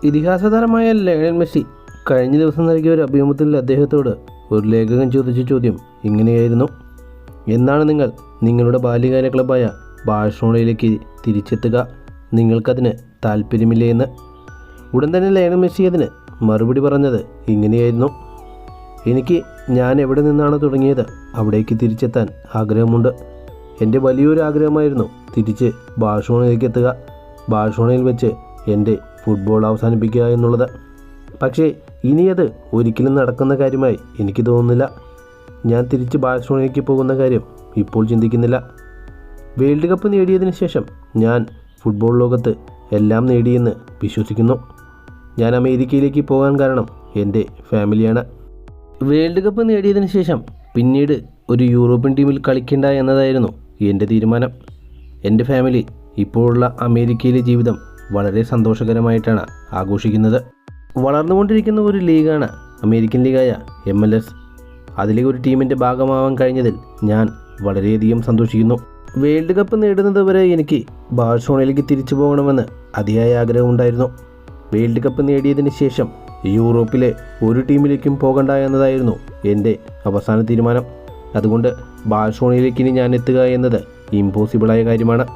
ഇതിഹാസ താരമായ Lionel Messi കഴിഞ്ഞ ദിവസം നൽകിയ ഒരു അഭിമുഖത്തിൽ അദ്ദേഹത്തോട് ഒരു ലേഖകൻ ചോദിച്ച ചോദ്യം ഇങ്ങനെയായിരുന്നു: എന്നാണ് നിങ്ങൾ നിങ്ങളുടെ ബാല്യകാല ക്ലബ്ബായ ബാഴ്സലോണയിലേക്ക് തിരിച്ചെത്തുക? നിങ്ങൾക്കതിന് താല്പര്യമില്ലേ എന്ന്. ഉടൻ തന്നെ ലയണൽ മെസ്സി അതിന് മറുപടി പറഞ്ഞത് ഇങ്ങനെയായിരുന്നു: എനിക്ക് ഞാൻ എവിടെ നിന്നാണ് തുടങ്ങിയത് അവിടേക്ക് തിരിച്ചെത്താൻ ആഗ്രഹമുണ്ട്. എൻ്റെ വലിയൊരു ആഗ്രഹമായിരുന്നു തിരിച്ച് ബാഴ്സലോണയിലേക്ക് എത്തുക, ബാഴ്സലോണയിൽ വെച്ച് എൻ്റെ ഫുട്ബോൾ അവസാനിപ്പിക്കുക എന്നുള്ളത്. പക്ഷേ ഇനിയത് ഒരിക്കലും നടക്കുന്ന കാര്യമായി എനിക്ക് തോന്നുന്നില്ല. ഞാൻ തിരിച്ച് ബാഴ്സലോണയിലേക്ക് പോകുന്ന കാര്യം ഇപ്പോൾ ചിന്തിക്കുന്നില്ല. വേൾഡ് കപ്പ് നേടിയതിന് ശേഷം ഞാൻ ഫുട്ബോൾ ലോകത്ത് എല്ലാം നേടിയെന്ന് വിശ്വസിക്കുന്നു. ഞാൻ അമേരിക്കയിലേക്ക് പോകാൻ കാരണം എൻ്റെ ഫാമിലിയാണ്. വേൾഡ് കപ്പ് നേടിയതിന് ശേഷം പിന്നീട് ഒരു യൂറോപ്യൻ ടീമിൽ കളിക്കേണ്ട എന്നതായിരുന്നു എൻ്റെ തീരുമാനം. എൻ്റെ ഫാമിലി ഇപ്പോഴുള്ള അമേരിക്കയിലെ ജീവിതം വളരെ സന്തോഷകരമായിട്ടാണ് ആഘോഷിക്കുന്നത്. വളർന്നുകൊണ്ടിരിക്കുന്ന ഒരു ലീഗാണ് അമേരിക്കൻ ലീഗായ MLS. അതിലെ ഒരു ടീമിൻ്റെ ഭാഗമാവാൻ കഴിഞ്ഞതിൽ ഞാൻ വളരെയധികം സന്തോഷിക്കുന്നു. വേൾഡ് കപ്പ് നേടുന്നത് വരെ എനിക്ക് ബാഴ്സലോണയിലേക്ക് തിരിച്ചു പോകണമെന്ന് അതിയായ ആഗ്രഹമുണ്ടായിരുന്നു. വേൾഡ് കപ്പ് നേടിയതിന് ശേഷം യൂറോപ്പിലെ ഒരു ടീമിലേക്കും പോകണ്ട എന്നതായിരുന്നു എൻ്റെ അവസാന തീരുമാനം. അതുകൊണ്ട് ബാഴ്സലോണയിലേക്ക് ഇനി ഞാൻ എത്തുക എന്നത് ഇമ്പോസിബിളായ കാര്യമാണ്.